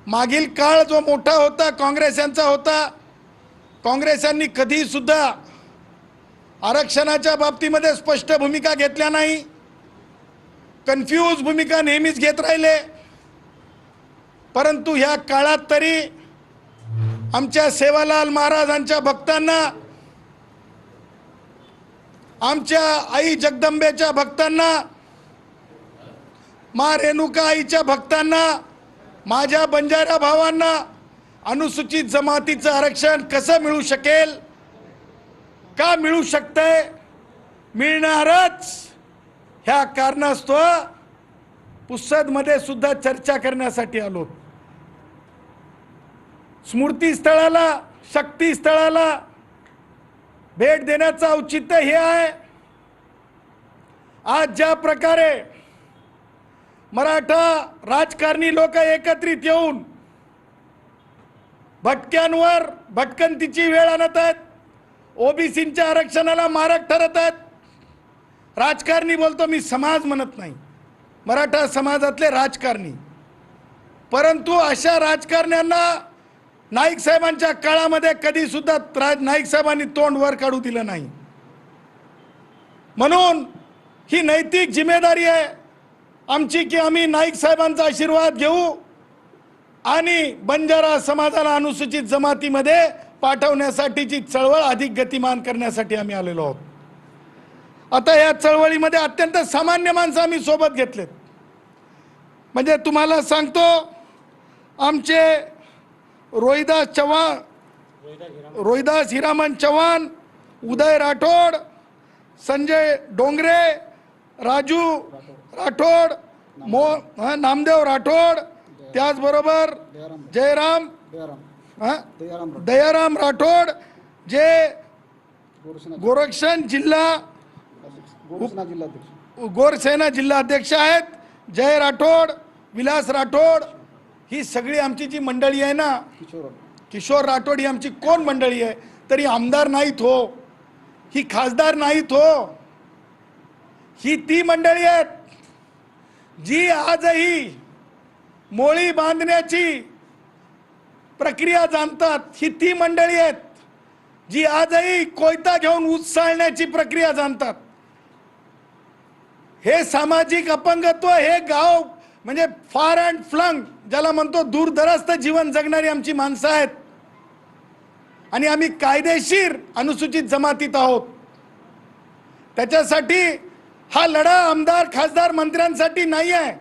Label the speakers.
Speaker 1: मागील काळ जो मोठा होता काँग्रेसांचा होता। काँग्रेसांनी कधी सुद्धा आरक्षणाच्या बाबतीमध्ये स्पष्ट भूमिका घेतल्या नाही, कन्फ्यूज भूमिका नेहमीच घेत राहिले। परंतु ह्या काळात तरी आमच्या सेवालाल महाराजांच्या भक्तांना, आमच्या आई जगदंबेच्या भक्तांना, मा रेणुका आईच्या भक्तांना, माझ्या बंजारा भावांना अनुसूचित जमातीचं आरक्षण कसं मिळू शकेल, का मिळू शकते, मिळणारच ह्या कारणास्तव पुसदमध्ये सुद्धा चर्चा करण्यासाठी आलो। स्मृती स्थळाला, शक्ती स्थळाला भेट देण्याचं औचित्य हे आहे। आज ज्या प्रकारे मराठा राजकारणी लोक एकत्रित येऊन भटक्यांवर भटकंतीची वेळ आणत आहेत, ओबीसींच्या आरक्षणाला मारक ठरत आहेत। राजकारणी बोलतो मी, समाज म्हणत नाही, मराठा समाजातले राजकारणी। परंतु अशा राजकारण्यांना नाईक साहेबांच्या काळामध्ये कधी सुद्धा नाईक साहेबांनी तोंड वर काढू दिलं नाही। म्हणून ही नैतिक जिम्मेदारी आहे आमची की आम्ही नाईक साहेबांचा आशीर्वाद घेऊ आणि बंजारा समाजाला अनुसूचित जमातीमध्ये पाठवण्यासाठीची चळवळ अधिक गतिमान करण्यासाठी आम्ही आलेलो आहोत। आता या चळवळीमध्ये अत्यंत सामान्य माणसं आम्ही सोबत घेतलेत। म्हणजे तुम्हाला सांगतो, आमचे रोहिदास चव्हाण, रोहिदास हिरामन चव्हाण, उदय राठोड, संजय डोंगरे, राजू राठोड, नामदेव राठोड, त्याचबरोबर दयाराम राठोड, जे गोरसेना जिल्हा अध्यक्ष आहेत, जय राठोड, विलास राठोड, ही सगळी आमची जी मंडळी आहे ना, किशोर राठोड, ही आमची कोण मंडळी आहे, तरी आमदार नाहीत हो, ही खासदार नाहीत हो, ही ती मंडळी आहेत जी आजही मोळी बांधण्याची प्रक्रिया जाणतात। ही ती मंडळी आहेत जी आजही कोयता घेऊन ऊस चालण्याची प्रक्रिया जाणतात। हे सामाजिक अपंगत्व, हे गाव म्हणजे फार अँड फ्लंग ज्याला म्हणतो दूरदरास्त जीवन जगणारी आमची माणसं आहेत। आणि आम्ही कायदेशीर अनुसूचित जमातीत आहोत। त्याच्यासाठी हा लढा आमदार खासदार मंत्र्यांसाठी नाही आहे,